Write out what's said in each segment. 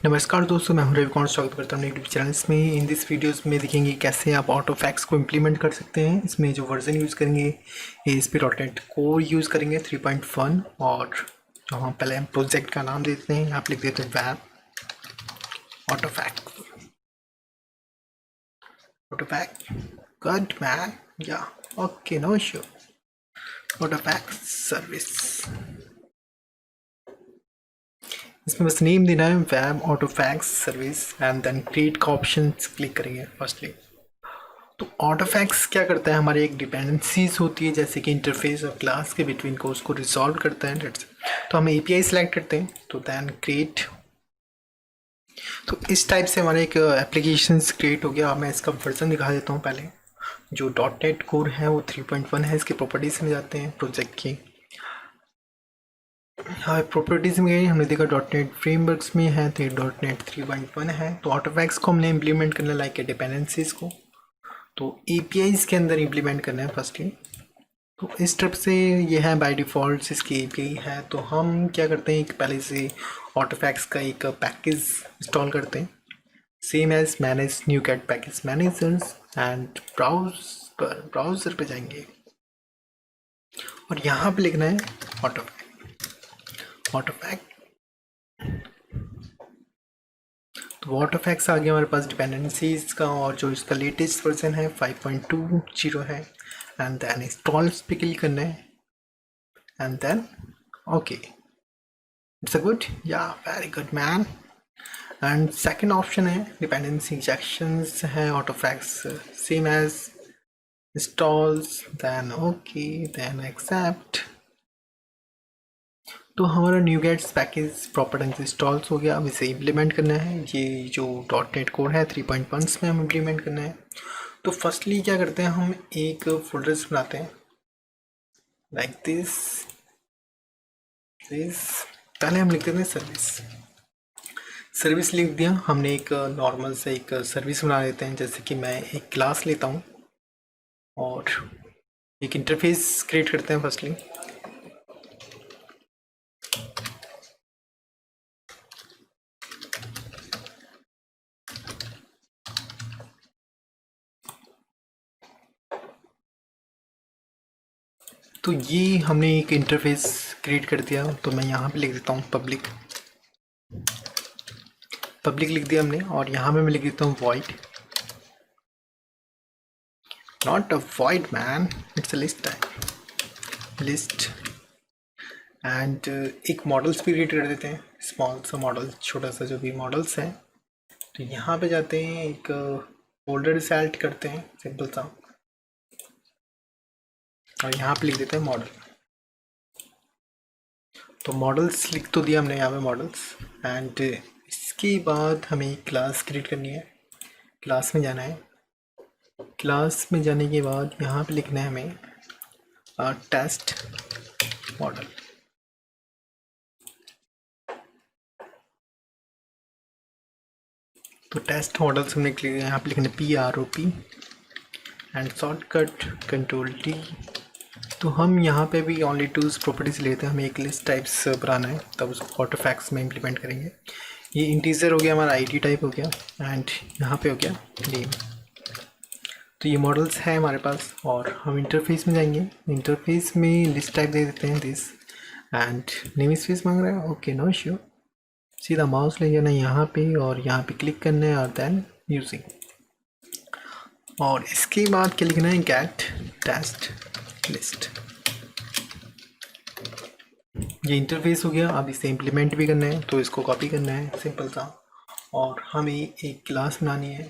नमस्कार दोस्तों, मैं हूं रविकांत। स्वागत करता हूं यूट्यूब चैनल्स में। इन दिस वीडियोस में देखेंगे कैसे आप ऑटोफैक्स को इम्प्लीमेंट कर सकते हैं। इसमें जो वर्जन यूज़ करेंगे ASP.NET कोर यूज़ करेंगे 3.1। और जो हम पहले हम प्रोजेक्ट का नाम देते हैं, आप लिख देते हैं web Autofac. Autofac good man, yeah okay, no issue. Autofac service, इसमें बस नेम देना है web Autofac service and then create का ऑप्शन क्लिक करेंगे फर्स्टली। तो ऑटोफैक्स क्या करता है, हमारे एक डिपेंडेंसीज होती है जैसे कि इंटरफेस और क्लास के बिटवीन को, उसको रिजॉल्व करता है। तो हम API सेलेक्ट करते हैं तो देन क्रिएट। तो इस टाइप से हमारे एक एप्लीकेशन क्रिएट हो गया। मैं इसका वर्जन दिखा देता हूँ पहले। जो .NET कोर है वो 3.1 है। इसकी प्रॉपर्टीज में जाते हैं प्रोजेक्ट की। हाँ, प्रॉपर्टीज में गई, हमने देखा .NET फ्रेमवर्क्स में है तो .NET 3.1 है। तो ऑटोफैक्स को हमने इम्प्लीमेंट करना लाइक डिपेंडेंसीज को, तो APIs के अंदर इम्प्लीमेंट करना है फर्स्टली। तो इस तरफ से ये है बाय डिफ़ॉल्ट इसकी API है। तो हम क्या करते हैं, एक पहले से ऑटोफैक्स का एक पैकेज इंस्टॉल करते हैं, same as manage new cat package managers and browser पे जाएंगे और यहाँ पे लिखना है ऑटोफैक्ट। तो ऑटोफैक्स आ गया हमारे पास डिपेंडेंसीज का, और जो इसका लेटेस्ट वर्जन है 5.20 है। एंड देन इंस्टॉल्स पे क्लिक करना है and then okay, it's a good, yeah very good man. And second option है डिपेंडेंसी इंजेक्शंस है Autofac, same as installs, then okay, then accept. तो हमारा न्यू गेट्स पैकेज प्रॉपर ढंग से installs हो गया। अब इसे इम्प्लीमेंट करना है। ये जो .NET कोड है 3.1 में हम इम्प्लीमेंट करना है। तो फर्स्टली क्या करते हैं, हम एक फोल्डर्स बनाते हैं लाइक दिस। पहले हम लिख देते हैं सर्विस लिख दिया हमने। एक नॉर्मल से एक सर्विस बना लेते हैं, जैसे कि मैं एक क्लास लेता हूँ और एक इंटरफेस क्रिएट करते हैं फर्स्टली। तो ये हमने एक इंटरफेस क्रिएट कर दिया। तो मैं यहाँ पे लिख देता हूँ पब्लिक लिख दिया हमने, और यहाँ पे मैं लिख देता हूँ void, not a void man, it's a list. And एक मॉडल्स भी क्रिएट कर देते हैं, स्मॉल सा मॉडल, छोटा सा जो भी मॉडल्स है। तो यहाँ पे जाते हैं, एक फोल्डर सेलेक्ट करते हैं सिंपल सा, और यहाँ पे लिख देते हैं मॉडल। तो मॉडल्स लिख तो दिया हमने यहाँ पे मॉडल्स। एंड इसके बाद हमें एक क्लास क्रिएट करनी है। क्लास में जाना है। क्लास में जाने के बाद यहाँ पे लिखना है हमें टेस्ट मॉडल। तो टेस्ट मॉडल्स हमने यहाँ पे लिखना है PROP एंड शॉर्टकट Ctrl+T। तो हम यहाँ पे भी ओनली टूल्स प्रॉपर्टीज लेते हैं। हमें एक लिस्ट टाइप्स बनाना है, तब उसको ऑटोफैक्स में इम्प्लीमेंट करेंगे। ये इंटीजर हो गया, हमारा ID टाइप हो गया, एंड यहाँ पे हो गया नेम। तो ये मॉडल्स है हमारे पास, और हम इंटरफेस में जाएंगे। इंटरफेस में लिस्ट टाइप दे देते हैं दिस, एंड नेम स्पेस मांग रहा है, ओके नो इश्यू। सीधा माउस ले जाना है यहाँ पे और यहाँ पे क्लिक करना है और देन यूजिंग। और इसके बाद क्या लिखना है, गेट टेस्ट लिस्ट। ये इंटरफेस हो गया। अब इसे इम्प्लीमेंट भी करना है, तो इसको कॉपी करना है सिंपल सा, और हमें एक क्लास बनानी है।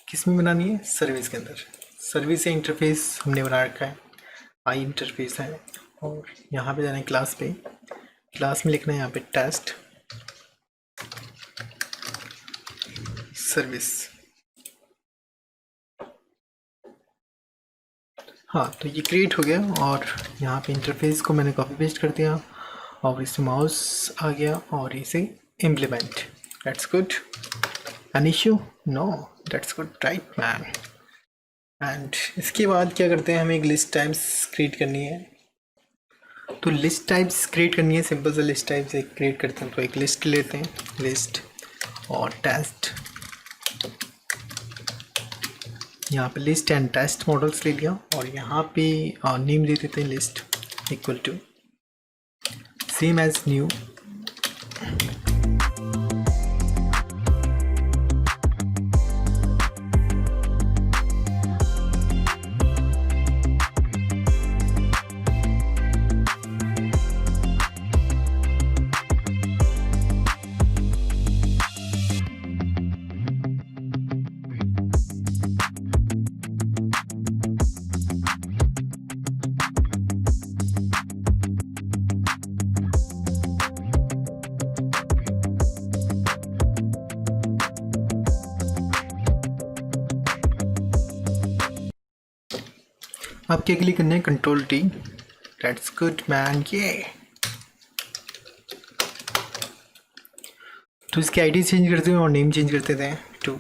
किस में बनानी है, सर्विस के अंदर। सर्विस से इंटरफेस हमने बना रखा है, आई इंटरफेस है। और यहाँ पे जाना है क्लास पे, क्लास में लिखना है यहाँ पे टेस्ट सर्विस। हाँ, तो ये क्रिएट हो गया, और यहाँ पे इंटरफेस को मैंने कॉपी पेस्ट कर दिया, और इससे माउस आ गया और इसे implement. That's good. An issue, no, that's good, right man. And इसके बाद क्या करते हैं, हमें एक लिस्ट टाइप्स क्रिएट करनी है। तो लिस्ट टाइप्स क्रिएट करनी है, सिंपल सा लिस्ट टाइप्स एक क्रिएट करते हैं। तो एक लिस्ट लेते हैं, लिस्ट और टेस्ट, यहाँ पे लिस्ट एंड टेस्ट मॉडल्स ले लिया और यहाँ पे नेम दे देते हैं list equal to same as new. अब क्या क्लिक करना है, control T, that's good man. ये तो इसकी आईडी चेंज करते हैं और नेम चेंज करते थे टू।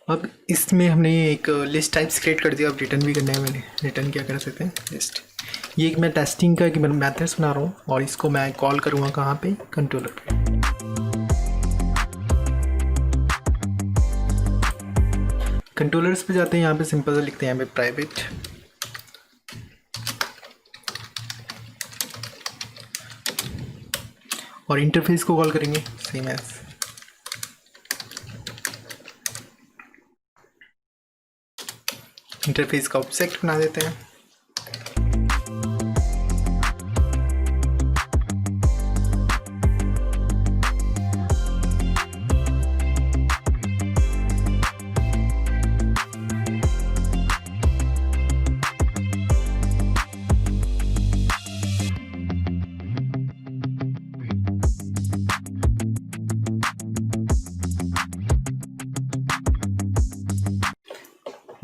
अब इसमें हमने एक लिस्ट टाइप्स क्रिएट कर दिया। अब रिटर्न भी करना है, मैंने रिटर्न क्या कर सकते हैं, लिस्ट। ये एक मैं टेस्टिंग का मैथड्स बना रहा हूँ और इसको मैं कॉल करूँगा कहाँ पे, कंट्रोलर पे। कंट्रोलर्स पे जाते हैं, यहाँ पे सिंपल सा लिखते हैं यहाँ पे प्राइवेट, और इंटरफेस को कॉल करेंगे सेम एज। इंटरफेस का ऑब्जेक्ट बना देते हैं।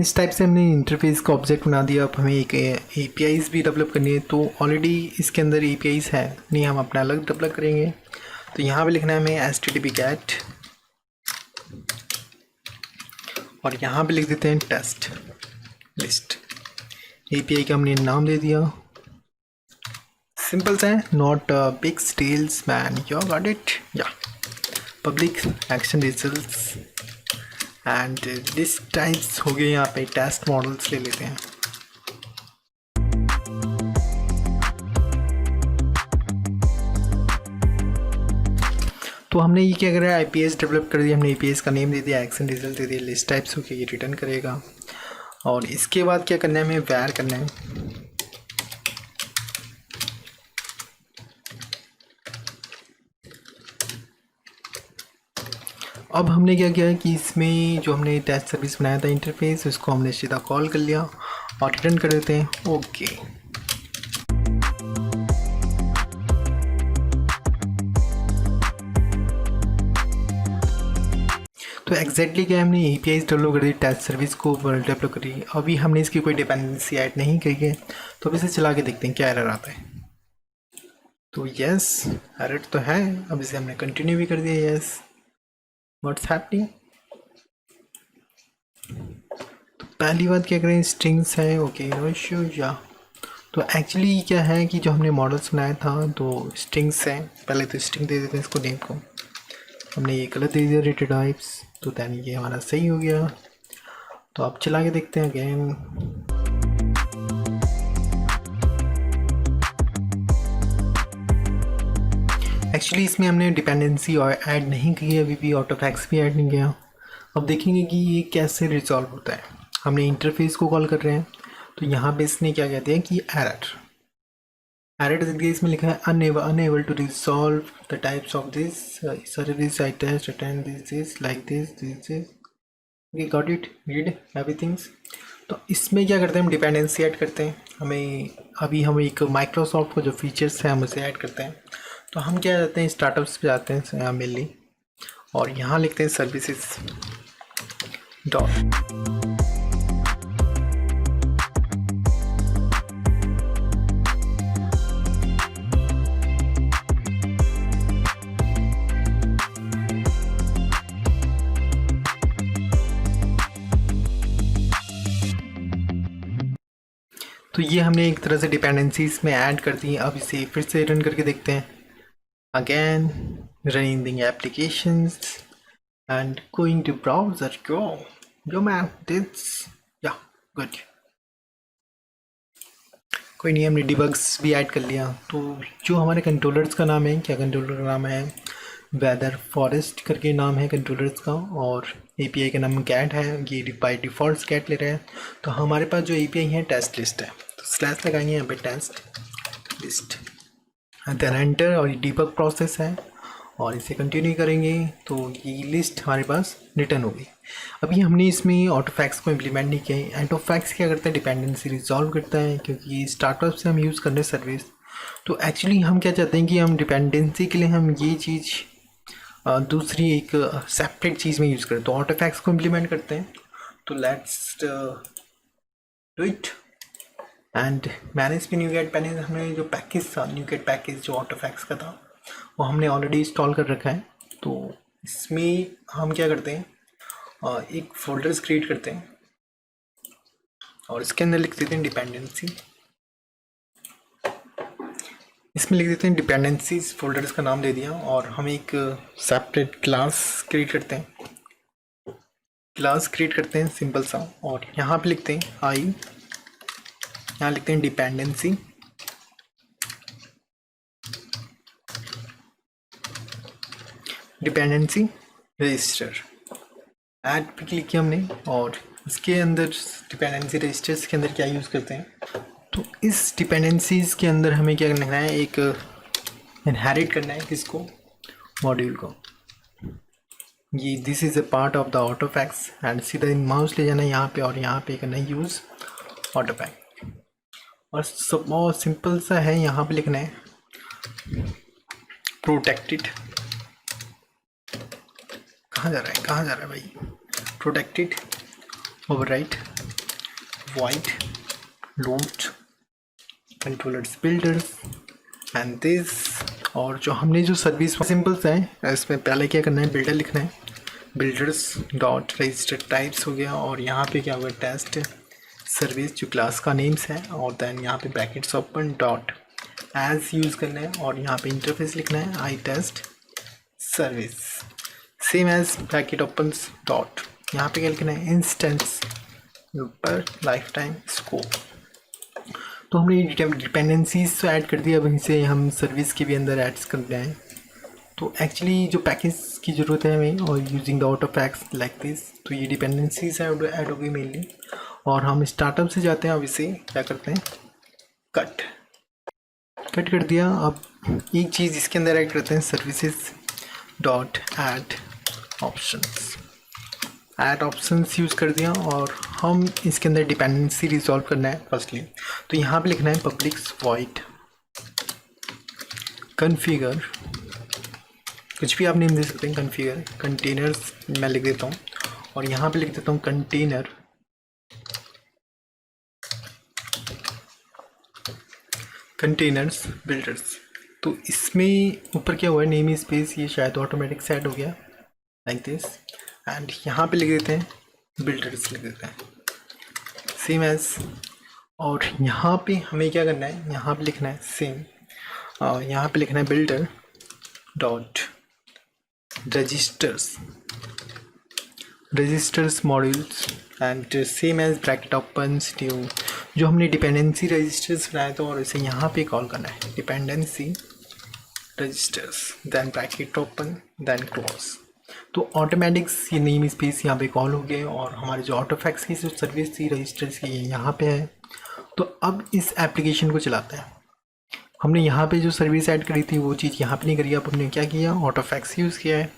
इस टाइप से हमने इंटरफेस का ऑब्जेक्ट बना दिया। अब हमें एक APIs भी डेवलप करनी है, तो ऑलरेडी इसके अंदर APIs है, नहीं हम अपना अलग डेवलप करेंगे। तो यहाँ पे लिखना है हमें HTTP GET और यहाँ पे लिख देते हैं टेस्ट लिस्ट। API का हमने नाम दे दिया, सिंपल सा है, not big steals man, you got it. Yeah public action results and list types हो गए। यहाँ पे टेस्ट मॉडल्स ले लेते हैं। तो हमने ये क्या करा है, IPS डेवलप कर दिया। हमने APS का नेम दे दिया, एक्शन रिजल्ट दे दिया, लिस्ट टाइप्स हो गया, ये रिटर्न करेगा। और इसके बाद क्या करना है, हमें वैर करना है। अब हमने क्या किया कि इसमें जो हमने टेस्ट सर्विस बनाया था इंटरफेस, उसको हमने सीधा कॉल कर लिया और रिटर्न कर देते हैं ओके। तो एग्जैक्टली क्या हमने APIs डेवलप कर दी, टेस्ट सर्विस को डेवलप करी। अभी हमने इसकी कोई डिपेंडेंसी ऐड नहीं करी है, तो अब इसे चला के देखते हैं क्या एरर आता है। तो यस, एरर तो है। अब इसे हमने कंटिन्यू भी कर दिया। Yes, what's happening. तो पहली बात क्या करें, स्ट्रिंग्स है, ओके नो इश्यू। या तो एक्चुअली क्या है कि जो हमने मॉडल्स बनाया था तो स्ट्रिंग्स हैं, पहले तो स्ट्रिंग दे देते हैं इसको, नेम को हमने ये गलत दे दिया डेटा टाइप्स, तो दैन ये हमारा सही हो गया। तो अब चला के देखते हैं अगेन। एक्चुअली इसमें हमने डिपेंडेंसी ऐड नहीं की है, अभी भी आउट ऑफ एक्स भी ऐड नहीं किया। अब देखेंगे कि ये कैसे रिजॉल्व होता है। हमने इंटरफेस को कॉल कर रहे हैं, तो यहाँ पे इसने क्या कहते हैं कि एरर इसमें लिखा है unable to resolve the types of this service I test attend this like this okay got it, read everythings. तो इसमें क्या करते हैं, हम डिपेंडेंसी ऐड करते हैं। हम एक माइक्रोसॉफ्ट को जो फीचर्स हैं हम उसे ऐड करते हैं। तो हम क्या जाते हैं, स्टार्टअप्स पे जाते हैं मेनली, और यहाँ लिखते हैं सर्विसेज डॉट। तो ये हमने एक तरह से डिपेंडेंसीज में ऐड कर दी। अब इसे फिर से रन करके देखते हैं। Again running the applications and going to browser. Go man this या गुड। कोई नहीं, हमने डिबग्स भी ऐड कर लिया। तो जो हमारे कंट्रोलर्स का नाम है, क्या कंट्रोलर का नाम है, वेदर फॉरेस्ट करके नाम है कंट्रोलर्स का, और एपीआई का नाम कैट है। ये बाय डिफ़ॉल्ट कैट ले रहे हैं। तो हमारे पास जो एपीआई है टेस्ट लिस्ट है, तो स्लैश लगाएंगे यहाँ पे टेस्ट लिस्ट, देन एंटर, और ये डीबग प्रोसेस है और इसे कंटिन्यू करेंगे तो ये लिस्ट हमारे पास रिटर्न होगी। अभी हमने इसमें ऑटोफैक्स को इम्प्लीमेंट नहीं किया है। ऑटोफैक्स क्या करता है, डिपेंडेंसी रिजॉल्व करता है, क्योंकि स्टार्टअप से हम यूज़ कर रहे हैं सर्विस। तो एक्चुअली हम क्या चाहते हैं कि हम डिपेंडेंसी के लिए हम ये चीज़ दूसरी एक सेपरेट चीज़ में यूज़ करें। तो ऑटोफैक्स को इम्प्लीमेंट करते हैं। तो लेट्स डू इट। एंड मैंने इसमें न्यूगेट पैकेज, हमने जो पैकेज था न्यूगेट पैकेज जो ऑटोफैक्स का था वो हमने ऑलरेडी इंस्टॉल कर रखा है। तो इसमें हम क्या करते हैं, एक फोल्डर्स क्रिएट करते हैं और इसके अंदर लिख देते हैं डिपेंडेंसी। इसमें लिख देते हैं डिपेंडेंसीज, फोल्डर्स का नाम दे दिया, और हम एक सेपरेट क्लास क्रिएट करते हैं। सिंपल सा, और यहाँ पे लिखते हैं यहाँ लिखते हैं डिपेंडेंसी रजिस्टर। ऐड पे क्लिक किया हमने, और इसके अंदर डिपेंडेंसी रजिस्टर्स के अंदर क्या यूज़ करते हैं, तो इस डिपेंडेंसीज के अंदर हमें क्या करना है, एक इनहेरिट करना है किसको, मॉड्यूल को। ये this is a part of the Autofac, and सीधा माउस ले जाना है यहाँ पे और यहाँ पे करना है यूज़ ऑटोफैक्स। और सब और सिंपल सा है, यहाँ पे लिखना है प्रोटेक्टेड। कहाँ जा रहा है भाई, protected overwrite void load controllers builders and this। और जो हमने जो सर्विस सिंपल सा है, इसमें पहले क्या करना है, बिल्डर लिखना है, बिल्डर्स डॉट रजिस्टर टाइप्स हो गया, और यहाँ पे क्या होगा, टेस्ट सर्विस जो क्लास का नेम्स है, और देन यहाँ पे brackets open dot as use करना है, और यहाँ पे इंटरफेस लिखना है I test service same as bracket open dot, यहाँ पे क्या लिखना है, इंस्टेंस पर लाइफ टाइम स्कोप। तो हमने डिपेंडेंसीज तो ऐड कर दिया। अब इनसे हम सर्विस के भी अंदर ऐड्स कर रहे हैं। तो एक्चुअली जो पैकेज की ज़रूरत है हमें, और यूजिंग द ऑटोफैक्स लाइक दिस, तो ये डिपेंडेंसीज ऐड हो गई मेनली। और हम स्टार्टअप से जाते हैं, अब इसे क्या करते हैं, कट कर दिया। अब एक चीज़ इसके अंदर ऐड करते हैं, services dot add options use कर दिया, और हम इसके अंदर डिपेंडेंसी रिजॉल्व करना है फर्स्टली। तो यहाँ पे लिखना है पब्लिक वॉइड कन्फिगर, कुछ भी आप नेम दे सकते हैं, कन्फिगर कंटेनर्स मैं लिख देता हूँ, और यहाँ पे लिख देता हूँ कंटेनर्स बिल्डर्स। तो इसमें ऊपर क्या हुआ है, नेम स्पेस, ये शायद ऑटोमेटिक सेट हो गया लाइक दिस, एंड यहाँ पे लिख देते हैं बिल्डर्स, लिख देते हैं सेम एज। और यहाँ पे हमें क्या करना है, यहाँ पे लिखना है सेम, यहाँ पे लिखना है builder dot registers modules, and same as bracket open new, जो हमने डिपेंडेंसी रजिस्टर्स बनाया था, और इसे यहाँ पे कॉल करना है dependency registers, then bracket open then close. तो ऑटोमेटिक्स ये नेम स्पेस यहाँ पे कॉल हो गए, और हमारे जो ऑटोफैक्स की जो सर्विस थी रजिस्टर्स की यहाँ पे है। तो अब इस एप्लीकेशन को चलाते हैं। हमने यहाँ पे जो सर्विस ऐड करी थी वो चीज़ यहाँ पे नहीं करी, अब हमने क्या किया, ऑटोफैक्स यूज़ किया है।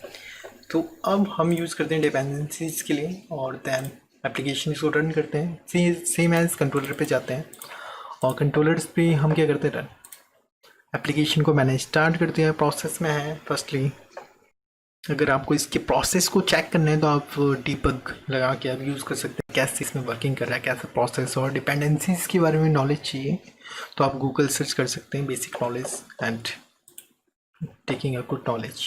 तो अब हम यूज़ करते हैं डिपेंडेंसीज के लिए, और देन एप्लीकेशन इसको रन करते हैं, सेम एज कंट्रोलर पे जाते हैं और कंट्रोलर्स पे हम क्या करते हैं, रन एप्लीकेशन को मैंने स्टार्ट कर दिया, प्रोसेस में है। फर्स्टली अगर आपको इसके प्रोसेस को चेक करना है तो आप डीबग लगा के आप यूज़ कर सकते हैं, कैसे इसमें वर्किंग कर रहा है, कैसा प्रोसेस, और डिपेंडेंसीज के बारे में नॉलेज चाहिए तो आप गूगल सर्च कर सकते हैं, basic knowledge and taking a good knowledge.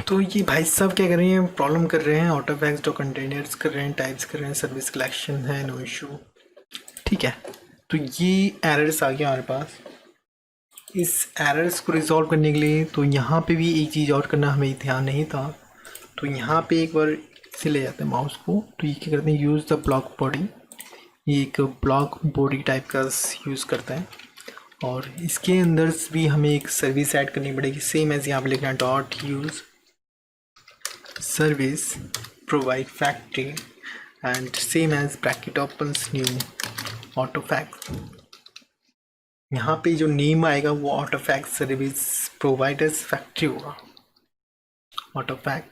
तो ये भाई साहब क्या कर रहे हैं, प्रॉब्लम कर रहे हैं, ऑटोफैक्स डॉ कंटेनर्स कर रहे हैं, टाइप्स कर रहे हैं, सर्विस कलेक्शन है, नो इशू, ठीक है। तो ये एरर्स आ गया हमारे पास। इस एरर्स को रिजॉल्व करने के लिए तो यहाँ पे भी एक चीज़ और करना हमें ध्यान नहीं था, तो यहाँ पे एक बार से ले जाते हैं माउस को, तो ये क्या करते हैं, यूज़ द ब्लॉक बॉडी, ये एक ब्लॉक बॉडी टाइप का यूज़ करता है और इसके अंदर भी हमें एक सर्विस ऐड करनी पड़ेगी, सेम एज यहाँ पे लिखना है dot use service provide factory and same as bracket opens new Autofac. यहाँ पे जो नेम आएगा वो ऑटोफैक्स सर्विस प्रोवाइडर्स फैक्ट्री होगा, ऑटोफैक्स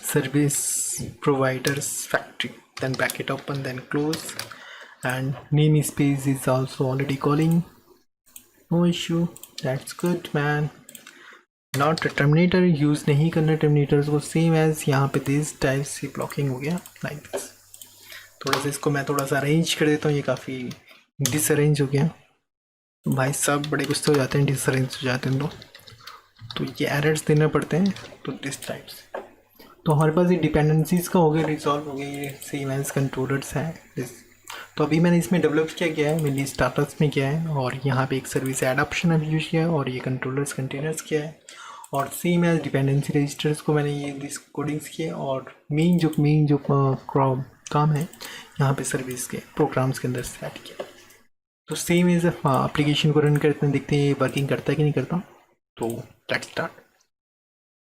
service providers factory, then bracket open, then close, and namespace is also already calling, no issue, that's good man। not a terminator use नहीं करना terminators को, same as यहाँ पे this टाइप से blocking हो गया like this। थोड़ा सा इसको मैं थोड़ा सा अरेंज कर देता हूँ, ये काफ़ी डिसअरेंज हो गया, भाई सब बड़े गुस्से हो जाते हैं, डिसअरेंज हो जाते हैं तो ये एरर्स देना पड़ते हैं, तो दिस टाइप्स। तो हमारे पास ये डिपेंडेंसीज का हो गया, रिजॉल्व हो गया, ये सेम एज कंट्रोलर्स हैं दिस। तो अभी मैंने इसमें डेवलप क्या किया है, मेनली स्टार्टर्स में किया है और यहाँ पे एक सर्विस ऐड ऑप्शन अभी यूज किया है और ये कंट्रोलर्स कंटेनर्स किया है और सेम एज डिपेंडेंसी रजिस्टर्स को मैंने ये दिस कोडिंग्स किए और मेन जो काम है यहाँ पे सर्विस के प्रोग्राम्स के अंदर सेट किया। तो सेम एज एप्लीकेशन को रन करते हैं, देखते हैं ये वर्किंग करता है कि नहीं करता। तो लेट्स स्टार्ट।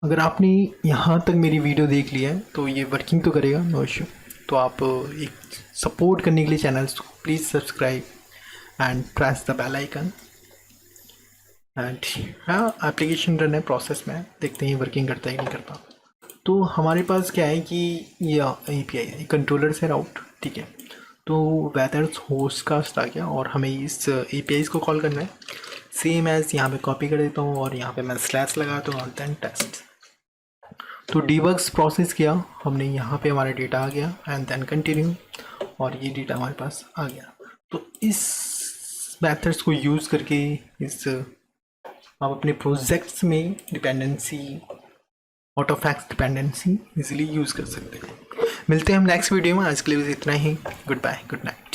अगर आपने यहाँ तक मेरी वीडियो देख लिया है तो ये वर्किंग तो करेगा, नो इशू। तो आप एक सपोर्ट करने के लिए चैनल्स को please subscribe and press the bell icon and हाँ, एप्लीकेशन रन है प्रोसेस में, देखते हैं ये वर्किंग करता है कि नहीं करता। तो हमारे पास क्या है कि ये API कंट्रोलर से राउट, ठीक है। तो वेदर्स होस्ट कास्ट आ गया और हमें इस APIs को कॉल करना है, सेम एज यहाँ पे कॉपी कर देता हूँ और यहाँ पे मैं स्लैश लगाता हूँ और देन टेस्ट। तो डीबग्स प्रोसेस किया हमने, यहाँ पे हमारा डेटा आ गया एंड देन कंटिन्यू और ये डेटा हमारे पास आ गया। तो इस मेथड्स को यूज़ करके इस आप अपने प्रोजेक्ट्स में डिपेंडेंसी, ऑटोफैक्स डिपेंडेंसी इजीली यूज़ कर सकते हैं। मिलते हैं हम नेक्स्ट वीडियो में, आज के लिए बस इतना ही। Goodbye, good night.